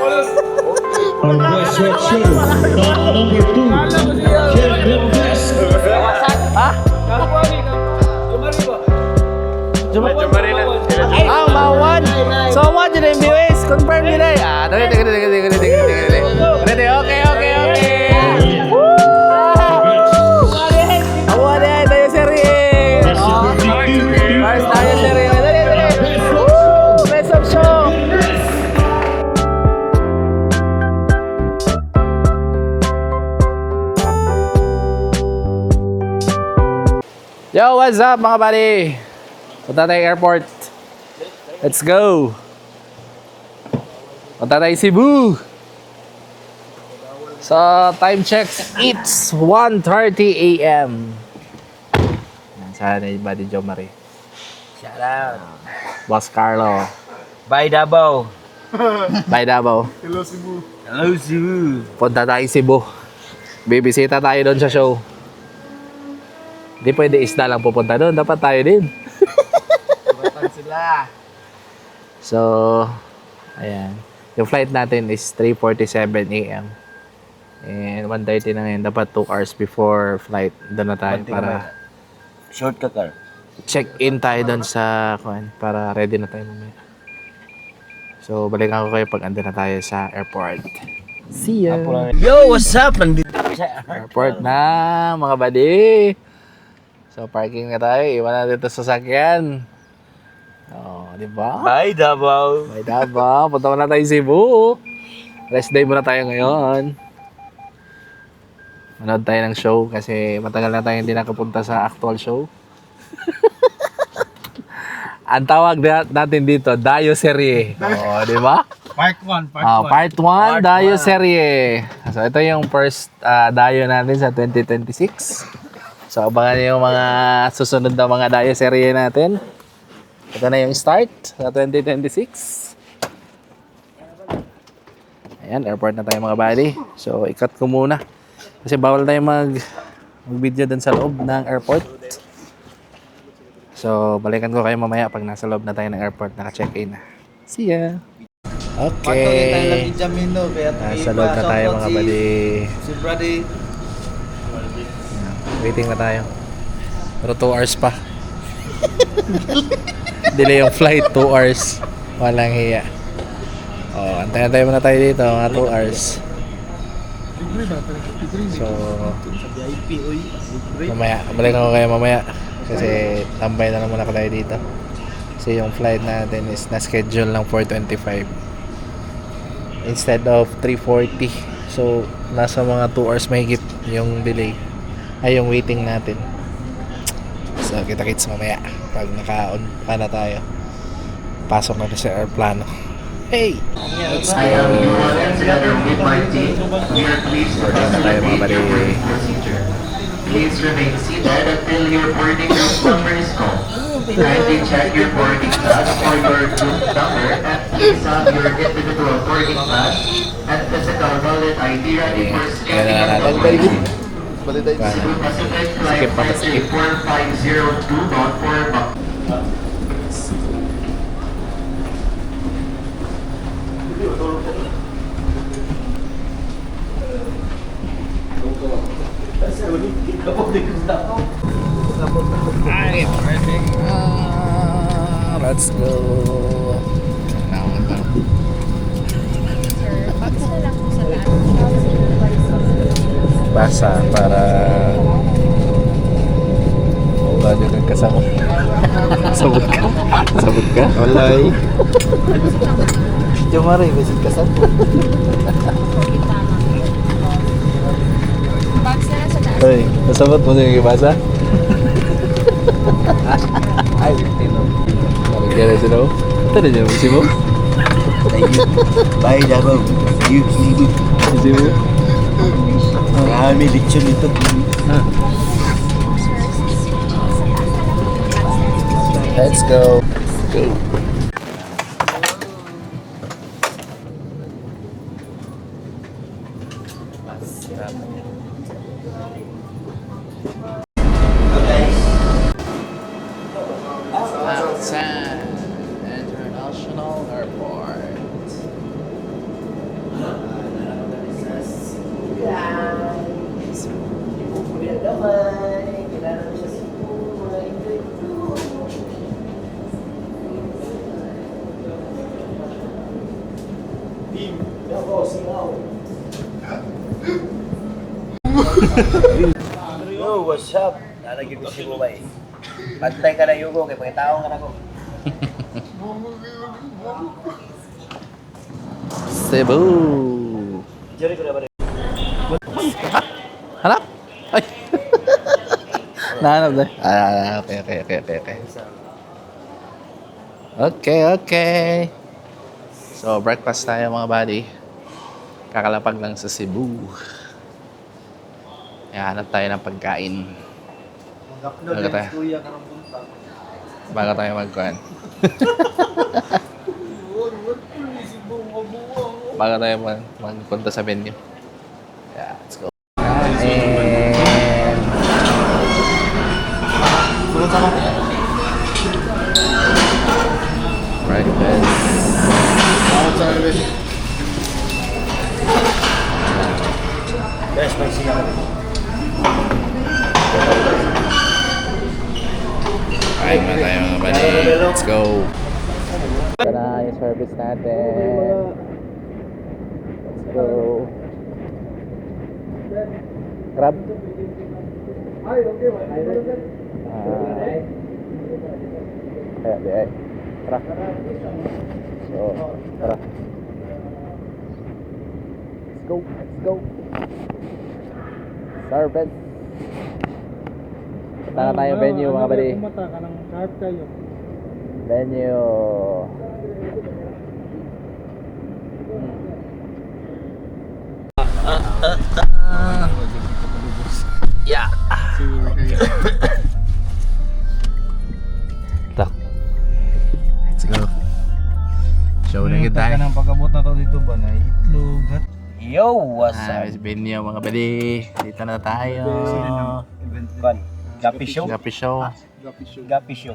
Our West Red Show, number 2, Kevin West. Ah, mawan. So what did yung viewers? Confirm nila. Ah, dali. Ready? Okay. Awa na tayo serye. First tayo serye. Dali. Best of show. Yo, what's up mga buddy? Punta tayo airport. Let's go. Punta tayo Cebu. So, time check, it's 1:30 a.m. Sana yung buddy Joe Marie. Shout out. Boss Carlo. Bye Davao. Bye Davao. Hello Cebu. Punta tayo Cebu. Bibisita tayo doon sa show. Hindi pwede isda lang pupunta doon. Dapat tayo din. Batan sila. So, ayan. Yung flight natin is 3:47 a.m. And 1:30 na ngayon. Dapat 2 hours before flight. Doon na tayo para Short ka car. check-in tayo doon sa para ready na tayo mamaya. So, balikan ko kayo pag andun na tayo sa airport. See ya! Yo, what's up? Nandito sa Airport na, mga buddy! So, parking na tayo. Iwan natin ito sa sasakyan. Oh, di ba? Bye Davao. May Davao. Punta muna tayo Cebu. Rest day muna tayo ngayon. Manood tayo ng show kasi matagal na tayo hindi nakapunta sa actual show. Ang tawag natin dito, Dayo Serie. Oo, di ba? Part 1, Part 1, Dayo Serie. So, ito yung first Dayo natin sa 2026. So, abangan niyo yung mga susunod na mga Dayo Serie natin. Ito na yung start sa 2026. Ayan, airport na tayo mga buddy. So, ikat ko muna. Kasi bawal tayo mag-video dun sa loob ng airport. So, balikan ko kayo mamaya pag nasa loob na tayo ng airport. Naka-check-in na. See ya! Okay. Nasa loob na tayo mga buddy. Si Brady. Waiting na tayo. Pero 2 hours pa. Delay yung flight, 2 hours. Walang hiya. Oh, antayin tayo muna tayo dito, mga 2 hours. So, mamaya, balikan ko kayo mamaya. Kasi tambay na lang muna tayo dito. Kasi yung flight natin is na-schedule ng 4:25 instead of 3:40. So, nasa mga 2 hours mahigit yung delay. Ay, yung waiting natin. So, kita-kits mamaya pag naka-on pa na tayo. Pasok na sa aeroplano. Hey! Let's go! Boarding na tayo mga bari. Please remain seated until your boarding room number is called. Kindly check your boarding pass for your room number and please have your individual boarding pass and physical valid ID ready for scanning and Very good. Cebu Pacific Flight Skip pa, skip. 4502 bound for Let's go. Basa para wala din kasama. Sabot ka? Sabot ka? Walay. Jomari, visit kasama. Hoy, nasabot mo na yung ibasa? Ay, tino. Marigyan na sila. Ito na niya, si mo? Bye Davao. You Cebu. Si mo? Marami lechon ito. Let's go. Go. San International Airport. Yo, what's up? Nalagyan ko si Bubay. Pantay ka na Yugo, kay pagkataong ka na ko. Cebu. Jerry ko na ba rin? Hanap? Ay. Nahanap na. Okay. Okay. So, breakfast tayo mga buddy. Kakalapag lang sa Cebu. Kaya hanap tayo ng pagkain. Bago tayo. Bago tayo magkuhan. Bago tayo magpunta sa venue. Yeah, let's go. And... breakfast. Best may siya. Kain na tayo mga buddy. Let's go. Ito na yung service natin. Let's go. Crab? Ay, okay. Ay. Tara. So, tara. Let's go. Service. Punta na tayo venue mga buddy. Kumata ka ng sharp kayo. Venue. Yeah. Tak. Let's go. Show na kita. Ng pag-abot na to dito ba na itlog at... Yo, what's up? Venue mga buddy. Dito na tayo. Kan, Gapi Show? Gapi show. Gapi Show.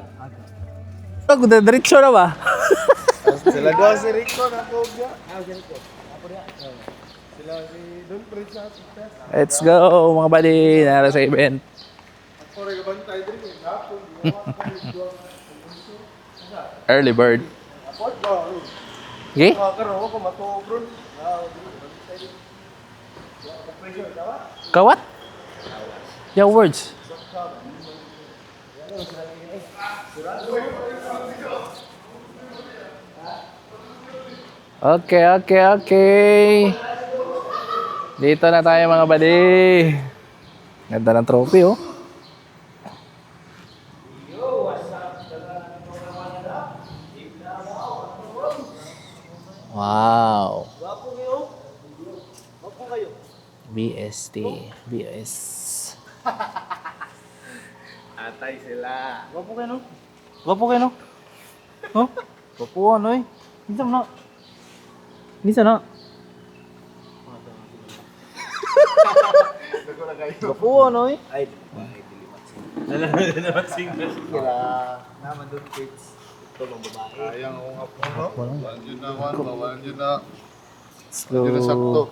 Ako na diretso na ba? Sila doon si Rico na Kogya. Sila si Don Prince na success. Let's go mga buddy. Nara sa event. Early bird. Okay? Kawat? Your words. Okay. Dito na tayo mga buddy. Ganda ng trophy oh. Wow. BST. BS. Atay sila. Gwapo kayo no? Oh? Gwapo ano eh. Minsan na. Gwapo ano eh. Ay, naman single. Kila naman doon kids. Ito mga babae. Sayang ako nga po, no? Walang yun na, walang yun na. Let's go. Yun na sakto.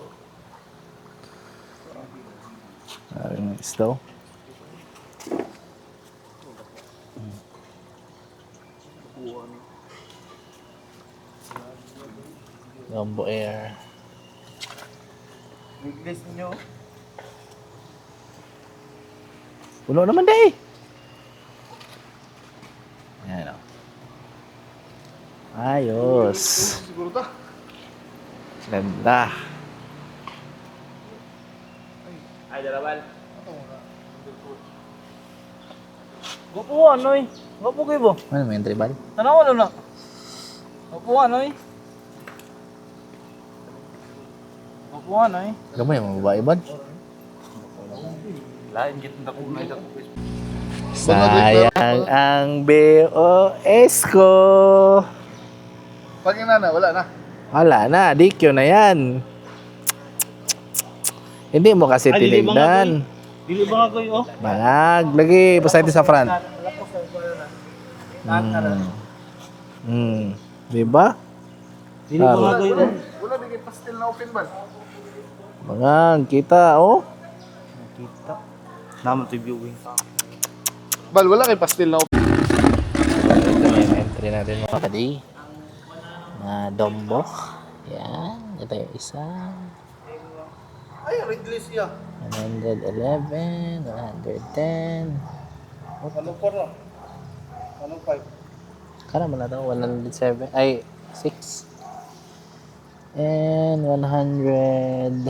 Let's go. Gumbo Air. English niyo. Puno naman day. Ayan o. Ayos. Siguro ta. Ganda. Ay, dalawan. Gwapo ano eh. Gwapo kayo bo. Ano may entry ball? Tanaw ano na. Gwapo ano eh. Gwapo ano eh. Gamay mga babae ba? Lain git na ko na ito. Sayang ang BOS ko. Pag inana, wala na. Wala na, DQ na yan. Hindi mo kasi tinignan. Dili ba nga kayo oh? Bangag, lagi pasayte sa front. Diba? Dili ba nga kayo oh? Wala, bigay pastel na open ban. Bangag, kita oh. Kita. Naman to viewing. Bal, wala kay pastel na open. Ito yung entry natin mga kadi. Mga dombo. Yan. Ito yung isa. Ay, Ridley siya. 111, 110. Anong 4 na? Anong 5? Kala mo na ito, 107. Ay, 6. And 109.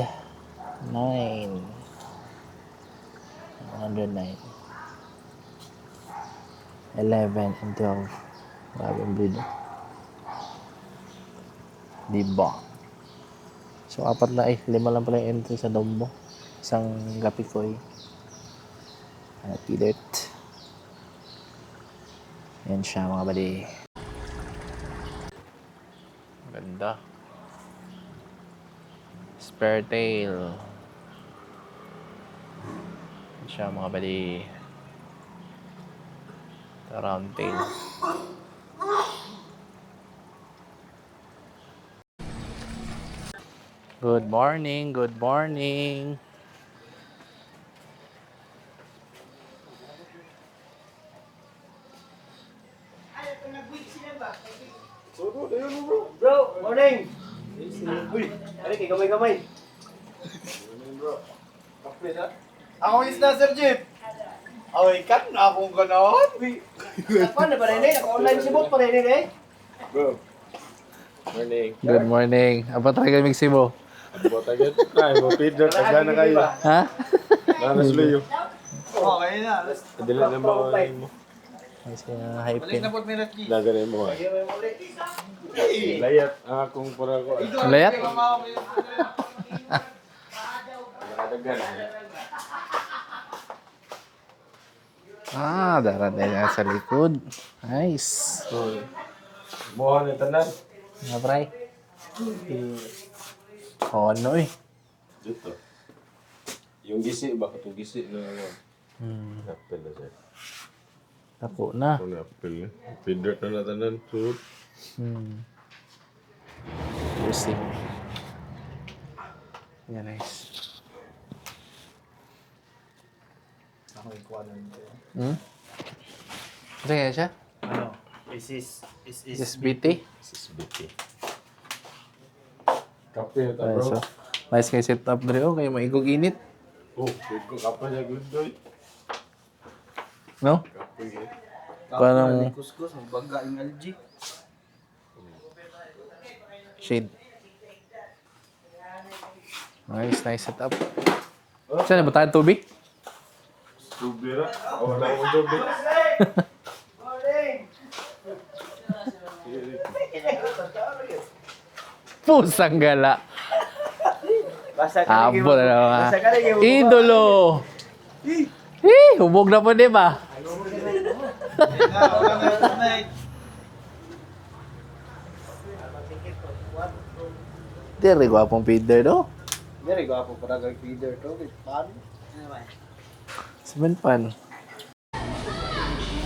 109. 11 and 12. Grabe ang bleed. Diba? So, 4 na 5 lang pala yung entry sa Dombo. Isang Gapikoy. P-Dirt. Yan siya mga buddy. Ganda. Spare tail. Yan siya mga buddy. Round tail. Good morning, good morning. Bro, morning! Uy, ano kay gamay-gamay? Ako is na, Sir Jeep. Ay, kat na akong ganon. Paano ba rin eh? Naka-online si Bot pa rin eh. Bro. Morning. Good morning. Apa talaga Mexibo? Bota agad. Ay, mo Peter, taga na kayo. Ha? Nanas Leo. Okay na. Adila na ba mo? Ay, siya hype Balik na yun. po ni Ratki. Nagana mo. Layat ang akong pura ko. Layat? Nakadagan. Ah, darating na sa likod. Nice. Buha na tanan. Nga, pray. Oh, ano eh. Dito. Yung gisi ba katong gisi na ano? Apple na sir. Tapo na. Ano apple? Peter na tanan. Suot. Juicy. Yan, nice. Ako yung kuha na nito. Ito kaya siya? Ano? Is SBT? SSBT. Kape na ta Ay, bro. so, nice kayo set up na rin. Kayo maigog init. Oh, good ko kape na good boy. No? Kape eh. Parang kuskus, magbaga yung LG. shade. Nice, nice setup. Saan na ba tayo tubig? Tubira. Oh, wala akong tubig. Pusang gala. Basta Abo na naman. Basta ka lagi mo. Idolo! Hubog na po di ba? Dere, gwapong feeder do. Dari ko ako para kay feeder to. Paano? Seven pan.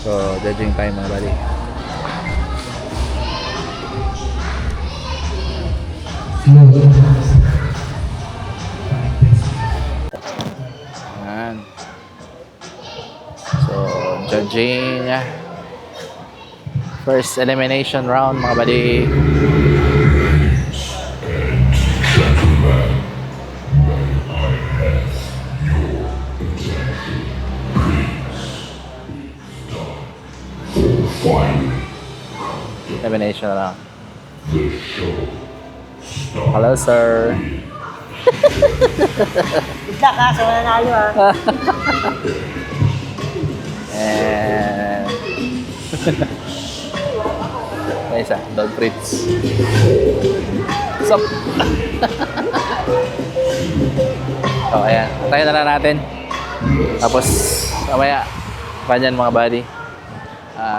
So, judging time mga buddy. Ayan. So, judging first elimination round mga buddy. Elimination round. Hello, sir. Bigla ka sa mananalo ha. And may isa, dog Fritz. Sup? So, ayan. Tayo na lang natin. Tapos, mamaya, panyan mga buddy.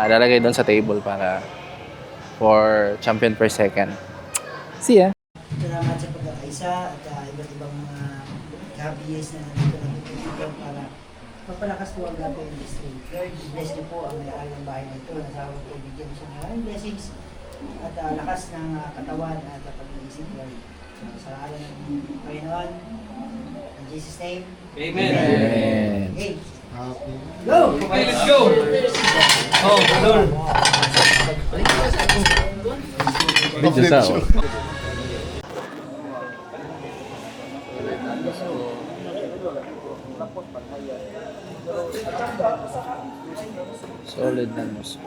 Lalagay doon sa table para for champion per second. See ya! Salamat sa pagkakaisa at iba't ibang mga KBS na nandito na dito para mapalakas po ang gabi industry. Lord, bless niyo po ang may-ari ng bahay na ito. Nasawa po, bigyan niyo siya ng maraming blessings at lakas ng katawan at pag-iisip, Lord. Sa araw ng Panginoon, in Jesus' name, Amen. Amen. okay. Go! Okay, let's go. Oh, Lord. Video sa Solid na mouse.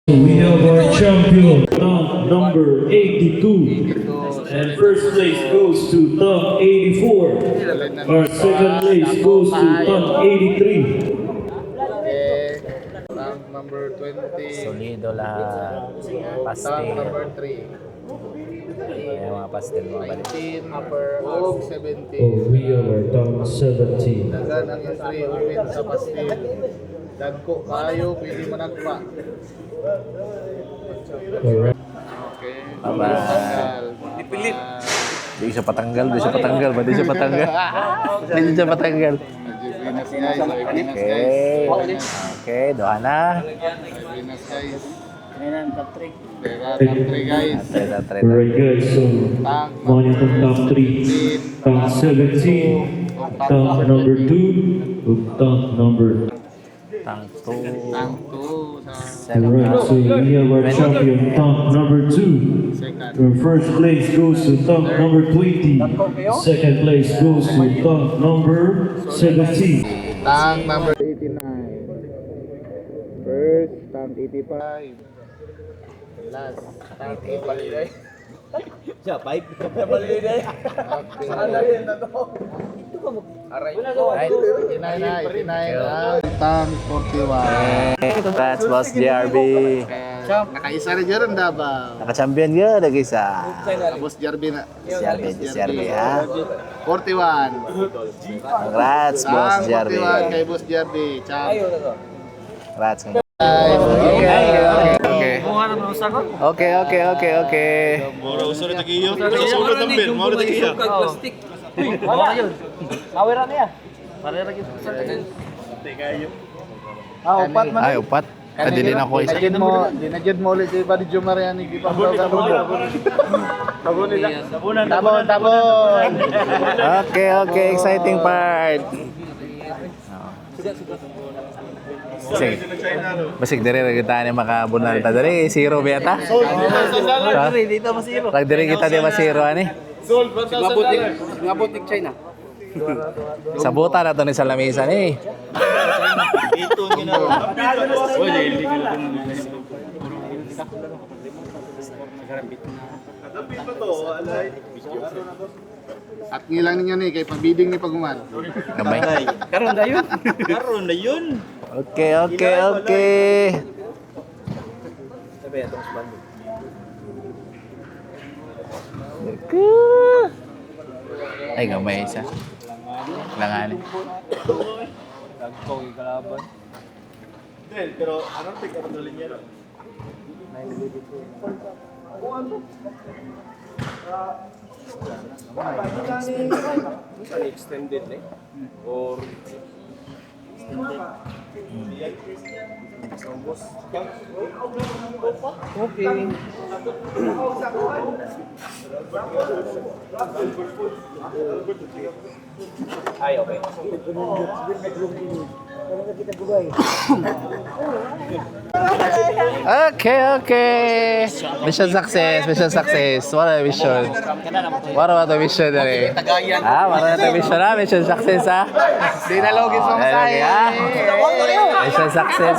We have our champion, Tom number 82. And first place goes to Tom 84. Our second place goes to Tom 83. Rank number 20. Solido lahat. Pastel. Number 3. Ayan mga pastel mga balik. 18, upper og 17. Oh, we have our Tom 17. Dagan ang entry open sa pastil. Dagko kayo, pwede managpa. Alright. Okay. Bye-bye. Dipilit. Di siya patanggal, di siya patanggal. Ba di siya patanggal? Di siya patanggal. Venus guys, Venus guys. Okay. Okay, doha na. Venus guys. Ngayon, top 3. Top 3 guys. Tret. Alright guys, so mga niya itong top 3. Top 17, top number 2, ug top number. Tang to. Rank 2 sa Alright, so we have our champion, top number 2. second. Our first place goes to top number 20. Second place goes to top number 17. Tank number 89. First, tank 85. Last, tank 85. Siya, 5. Okay. Right. 89, tank 41. That's Boss JRB. Nakaisa rin dyan Davao. Naka-champion ka, nag-isa. Boss Jarby na. JRB ha. 41. Congrats, Boss Tank JRB. 41 kay Boss Jarby. Champ. Congrats. Okay. Mura uso na tagiyo. Mura tambel, mura tagiyo. Upat man. Ay, upat. Dili na ko isa. Dinadyan mo ulit si Buddy Jomar yan. Tabon. Okay. Exciting part. Sige. Basig dire kita ni makabunal ta diri zero beta. Dito masiro. Lag dire kita di masiro ani. Ngabutik China. Sa buta na to ni sa lamisa ni. Ito ginawa. At ngilang ninyo ni kay pagbiding ni paguman. Gamay. Karon na yun. Okay. Ay, gamay isa. Langanin. Pero anong tigkaroon niya? Extended eh? Or Okay. ay okay. Okay. Mission success. What a mission. What about the mission dali? What a mission ha? Mission success ha? Di na logis mo Okay, ha? Mission success.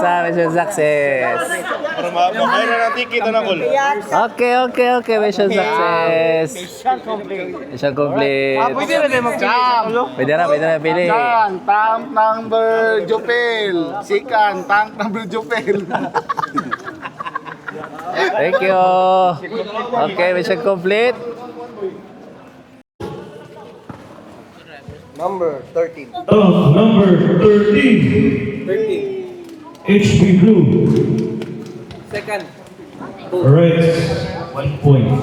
Para makailan ang ticket na kul. Okay. Mission success. Mission complete. Pwede na din mag-jump. Pwede na pili. Tank number Jopel. Sikan, tank number Jopel. Thank you. Okay, mission complete. Number 13. Top number 13. HB Blue. Second. Alright, 1 point.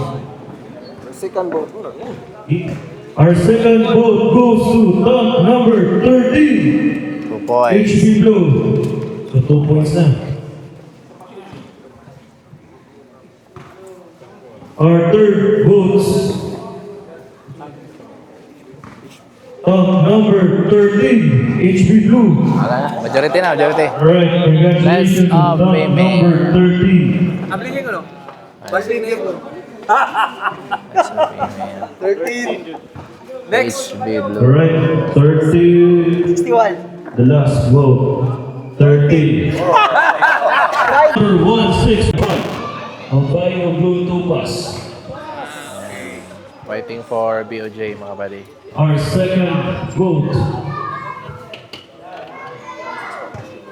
Second boat. Our second vote goes to top number 13. 2 points. HB Blue. So 2 points na. Our third votes. Top number 13. HB Blue. Majority na. Alright, congratulations to Let's top female. number 13. Ambilin ko no? Next. HB Blue. Alright, 30. 61. The last vote. 30. Number 161. Albino Blue Tupas. Waiting for BOJ mga buddy. Our second vote.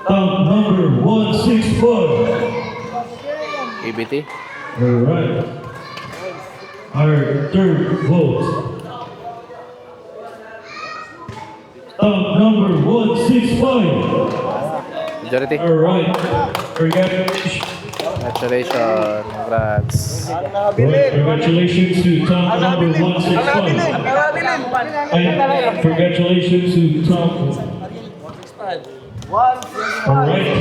Tank number 161. EBT. Alright. Our third vote. Tank number 165. Majority. Alright. Congratulations. Congratulations. Congrats. Congratulations to tank number 165. And congratulations to tank. Alright.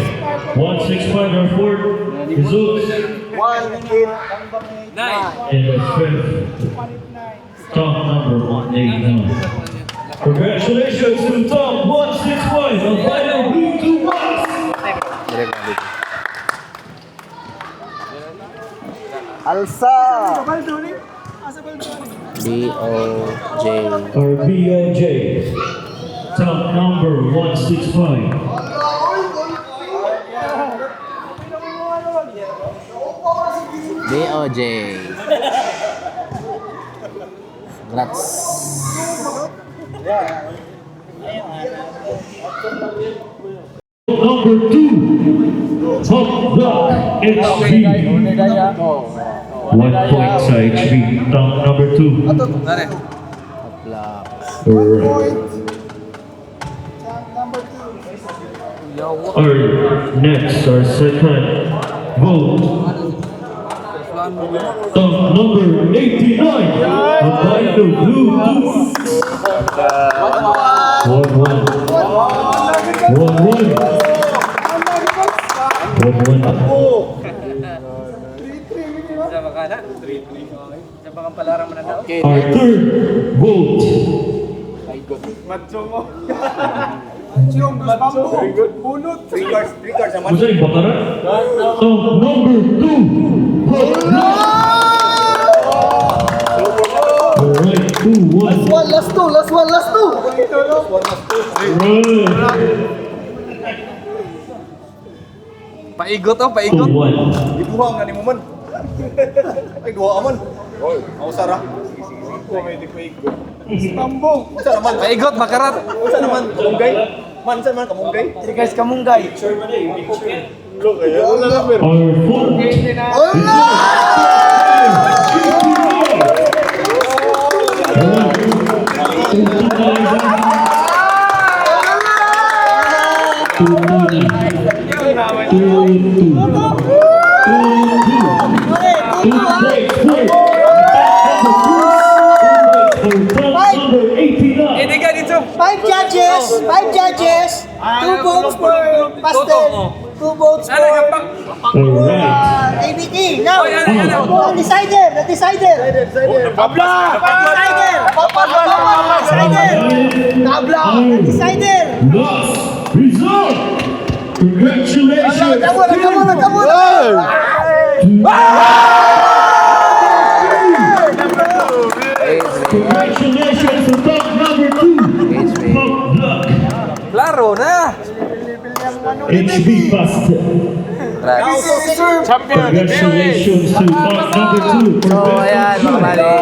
165 our fourth. Jesus. 189. And the fifth. Tank number 189. Congratulations to tank 165. Albino Blue Tupas. Direct lang dito. Alsa. BOJ. Or BOJ. Tank number 165. BOJ. Congrats. Number 2. Top Block HB. 1 point sa HB. Tank number 2. Nare. Blocks. Our next, our second vote. Tank number 89. Albino Blue Tupas. 1-1. 1-1. 1-1. Sa makana. Sa baka palarang mananaw. Our third vote. What's that, Bakara? Tank number 2. Alright, 2-1. Last two. Paigot oh, paigot. 2-1. Ibuhang na ni mo man. Ay, duha ka man. Oy, ako sara. Tambong. Unsa naman? Paigot, makarat. Unsa naman? Kamunggay? Man, unsa naman kamunggay? Sige guys, kamunggay. Our fourth. Hindi ka dito. 5 judges. 2 votes for pastel. 2 votes Ano for ka pang? ABT. Now, Oy, ano? the decider. Tabla. Tabla. The decider. Last result. Congratulations. Kamu. Congratulations to top number 2. Top Block. Klaro na. HB Pastel. Congrats. Congratulations to top number 2. So, ayan mga buddy.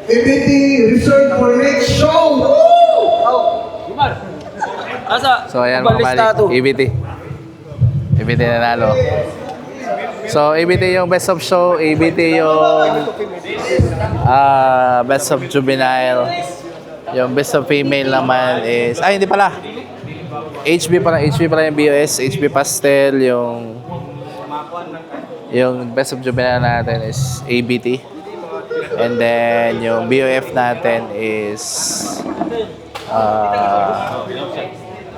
ABT, reserved for next show! Asa? So, ayan mga buddy. EBT. EBT nanalo. So, EBT yung best of show. EBT yung best of juvenile. Yung best of female naman is... Ay, hindi pala. HB pala yung BOS. HB Pastel. Yung best of juvenile natin is ABT. And then, yung BOF natin is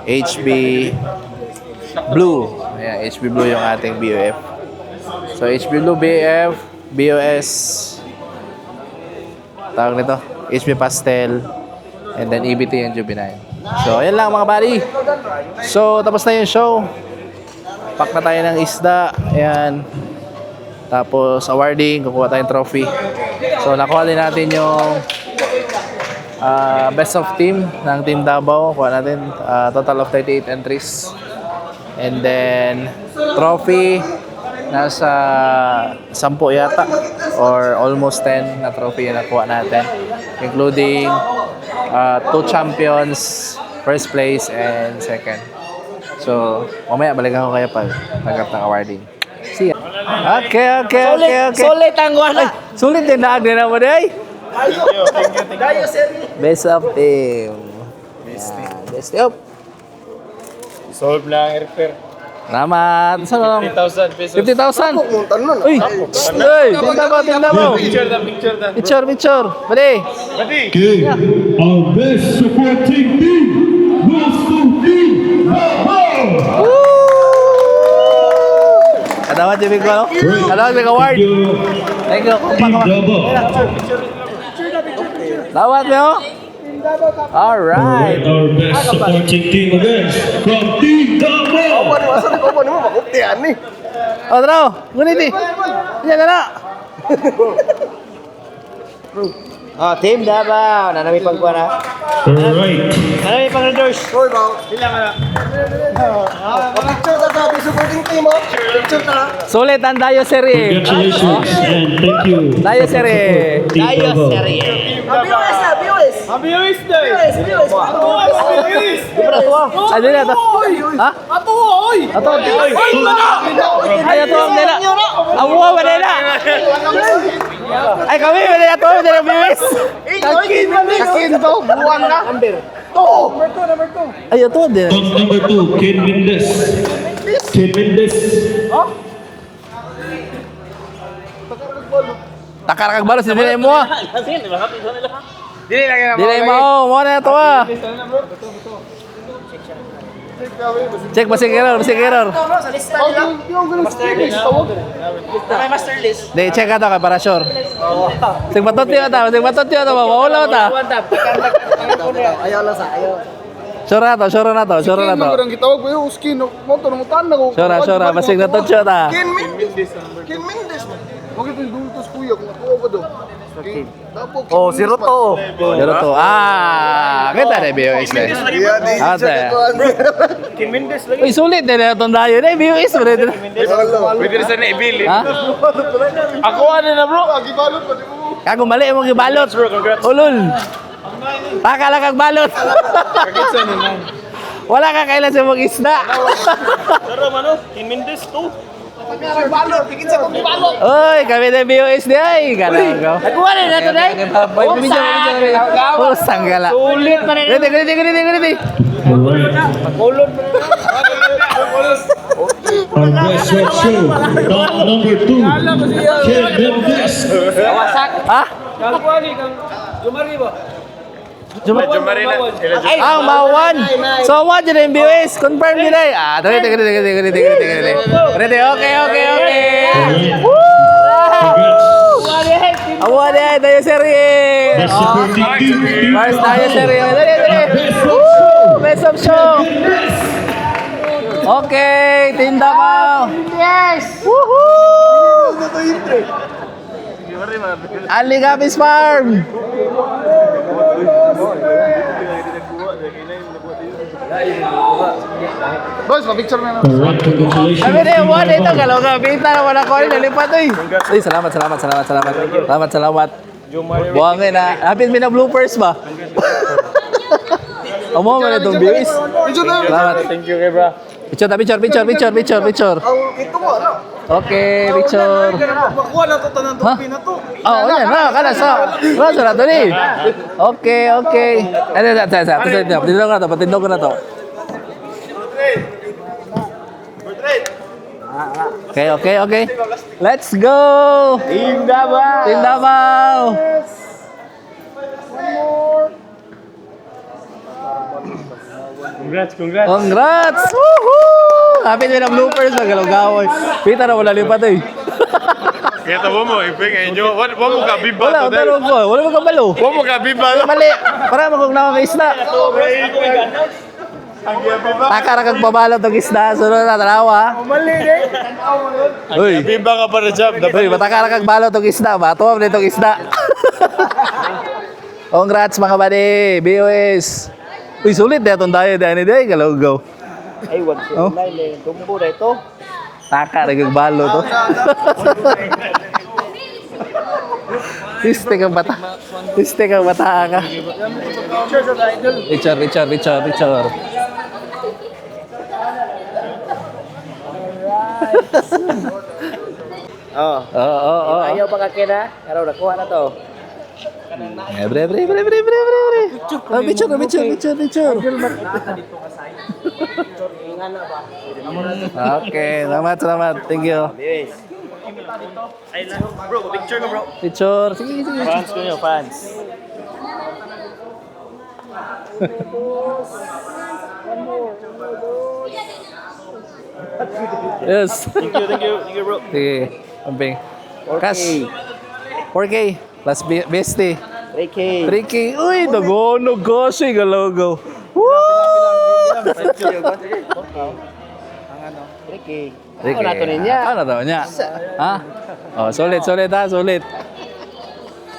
HB Blue. Ayan, HB Blue yung ating BOF. So, HB Blue, BF, BOS, tawag nito, HB Pastel, and then EBT and Juvenile. So, ayan lang mga buddy. So, tapos na yung show. pack na tayo ng isda. Ayan. Tapos awarding, kukuha tayong trophy. So nakuha din natin yung best of team ng Team Davao. Kuha natin total of 38 entries. And then trophy nasa 10 yata or almost 10 na trophy yung nakuha natin, including 2 champions, first place and second. So mamaya balikan ko kayo pag tanggap ng awarding. See ya. Okay. Sulit ang wala. Sulit din na agad naman eh. Dayo, sir. Best of team. Best of. Solve lang, repair. Salamat. Saan lang? 50,000 pesos. 50,000. Uy. Uy, tinda mo. Picture na. Picture. Bali. Okay, our best supporting team goes to Team Davao. Kadawat yung big ano? Kadawat big award. Thank you. Team Davao. Dawat mo. Alright. Our best supporting team again from Team Davao. O, tara. Ngunit eh. Yan na. Oh, Team Davao. Nanami pagkuha na. Alright. Nanami pang endorse. Sulit ang Dayo Serie. Congratulations and thank you. Dayo Serie. Team Davao. Ano na to? Ha? Ato. Ay, ato ang nila. Amuha ba nila? Ay, kami ba nila to? Hindi na viewers. Kakin to. Buwan na. Ay, ato din. Top number 2, Ken Mendez. Takarag balos, hindi na mo. Dili mo na to ah. Check basig error. Master list. Di check ato kay para sure. Sig matot ta, mawala ta. Ayaw lang sa ayaw. Sure na to. Ang gitawag ko yung skin, motor mo tan ako. Sure, basig natot siya ta. Ken Mendes. Bakit yung dultos kuya kung ako ba do? Oh, si Roto. Pero to. Kita na BOS na. Ate. Kim Mendes lagi. Uy, sulit din na itong dayo na BOS. Pwede rin sana ibili. Ha? Ako ano na bro? Gibalot pa di mo. Kago mali mo gibalot. Ulul. Taka lang kag balot. Kagitsa naman. Wala ka kailan sa mga isda. Pero ano? Kim Mendes to. Oy, kami na BOS di ay. Galaw. Nagkuha rin na to, Day. Pusang gala. Sulit pa rin. Gani. Alright. Our best red show. Top number 2, Ken Mendez. Ha? Jumari ba? Jumari na. Ang mawan. So what did yung BOS? Confirm nila eh. Tari. Okay. Congrats. Award eh, tayo serie. Best supporting team. First tayo serie. Dali. Best of show. Okay, Team Davao. Yes! Woohoo! Aligabis Farm. Boss, ma-picture na. Alright, congratulations. Kami na yung one ito. Galaw ka. Pinta na wala ko rin. Nalipat eh. Ay, salamat. Buwangin na. Hapit mo na bloopers ba? Amo mo na itong views. Salamat. Thank you kay bro. Picture. Ang ito mo, ano? Okay, picture. Makuha na to tanang tupi na to. Oh, yan na. Kana sa. Wala na to ni. Okay. Ano sa. Patindog ko na to. Okay. Let's go. Team Davao. Team Davao. Congrats. Woohoo! Happy din ang bloopers. Magalaw-gawoy. Pita na wala lipat eh. Kaya tabo mo, iping enyo. Wa mo ka biba Wala, to. pero po. Wala mo kabalo. Wa mo ka biba. Mali. Para magkong nakakaisda. Taka ra kag pabalot og isda, sunod na tanawa. Mali eh. Uy, Bimba ka pa rin, Jab. uy, mataka ra kag balot og isda, bato mo nitong isda. Congrats mga buddy, BOS. Uy, sulit na itong dayo dyan day, galawgaw. Ay, wag siya. Oh. Tumbo na ito. Taka ra kag balo to. Siste kang bata. Siste kang bata ka. Richard. Oh. Oo. Ayaw pa ka kina. Araw nakuha na to. Bre. Oh, picture. Okay, salamat. Thank you. Bro, picture ka bro. Picture. Sige. Fans ko nyo, fans. Yes. Thank you bro. Sige, amping. Cash. 4K plus bestie. 3K. 3K. Uy, nagonog kasi galaw-gaw. Woo! 3K. 3K. Ako na to niya. Ano to niya? Ha? Oh, sulit ha, sulit.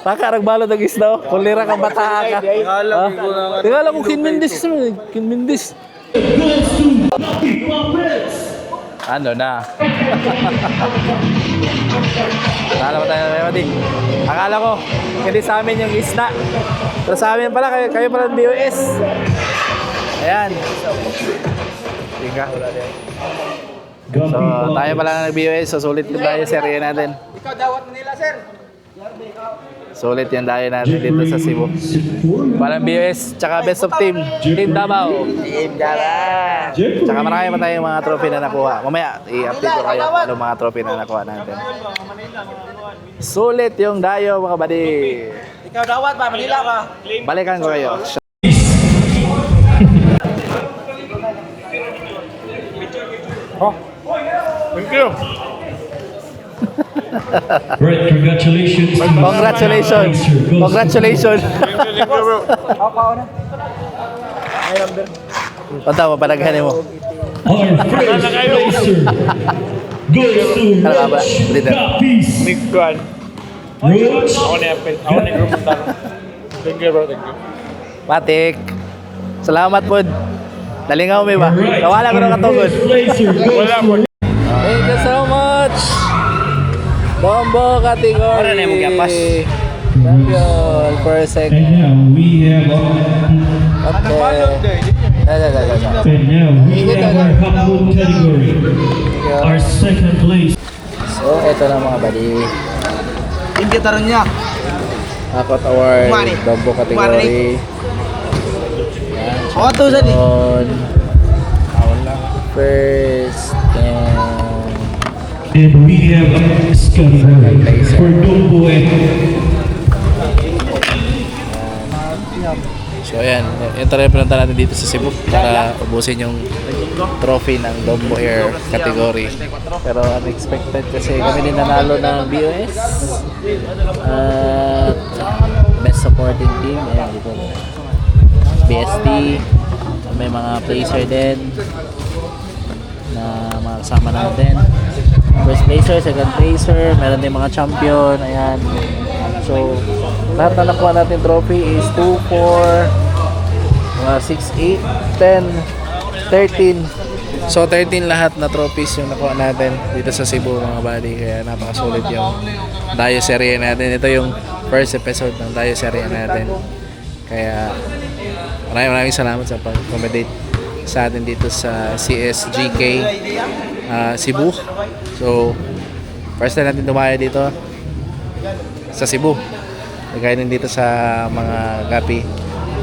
Pakarag balot ang isda, kulira kang bata ka. Tingala ko kinmindis. Goes to Lucky Puppets. Ano na? Akala mo tayo na Mati. Akala ko, hindi sa amin yung isda. Pero sa amin pala, kayo pala ng BOS. Ayan. Tingka. So, tayo pala ng BOS. So, sulit yung tayo serye natin. Ikaw dawat na nila, sir. Sulit yung tayo natin dito sa Cebu. Parang BOS, tsaka best of team. Team Davao. Team Dara. Tsaka marami pa tayong mga trophy na nakuha. Mamaya, i-update ko kayo anong mga trophy na nakuha natin. Sulit yung dayo mga buddy. Ikaw dawat ba? Manila ka. Balikan ko kayo. Thank you. Right, congratulations. to Congratulations. Goes Congratulations. Punta mo, panaghanin mo. Our first placer goes to Ano ka ba? Roach Leader. Gapis. Miguan. Roach Ako na grumunta. Thank you, bro. Thank you. Patik. Salamat po. Dalingaw mo ba? Alright, Nawala ko ng our katugod. first placer goes to Thank you so much. Bombo category. Para na yung magyapas. Champion for a second. And now we have Okay. our Hamlin category. Our second place. So, ito na mga buddy. Hindi taron niya. Akot Award, Kumari. Bombo category. O, ito sa di. On first And we have this category for Dumbo and So ayan, yung tara pinunta natin dito sa Cebu para ubusin yung trophy ng Dombo Air category. Pero unexpected kasi kami din nanalo ng BOS at Best Supporting Team. Ayan, dito. BST, may mga placer din na mga kasama natin. First placer, second placer, meron din mga champion. Ayan. So, lahat na nakuha natin trophy is 2, 4, 6, 8, 10, 13. So, 13 lahat na trophies yung nakuha natin dito sa Cebu mga buddy. Kaya napakasulit yung Dayo Serie natin. Ito yung first episode ng Dayo Serie natin. Kaya maraming salamat sa pag-accommodate sa atin dito sa CSGK Cebu. So, first time natin dumaya dito sa Cebu. Nagkaya din dito sa mga Gapi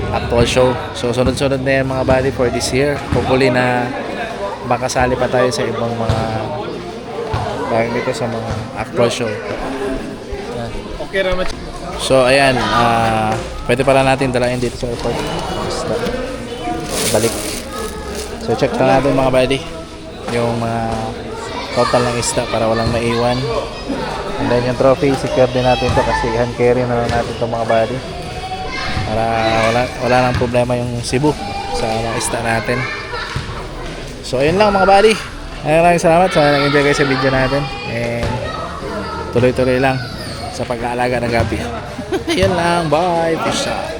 actual show. So sunod-sunod na yan mga buddy for this year. Hopefully na makasali pa tayo sa ibang mga bagay dito sa mga actual show. Okay naman. So ayan, pwede pala natin dalayan dito sa airport. Basta balik. So check na natin mga buddy yung mga total ng isda para walang maiwan. And then yung trophy, secure din natin to kasi hand carry na lang natin itong mga body para wala nang problema yung Cebu sa mga isda natin. So ayun lang mga buddy. Maraming salamat sa nag-enjoy kayo sa video natin. And tuloy-tuloy lang sa pag-aalaga ng gabi. Yan lang. Bye. Peace out.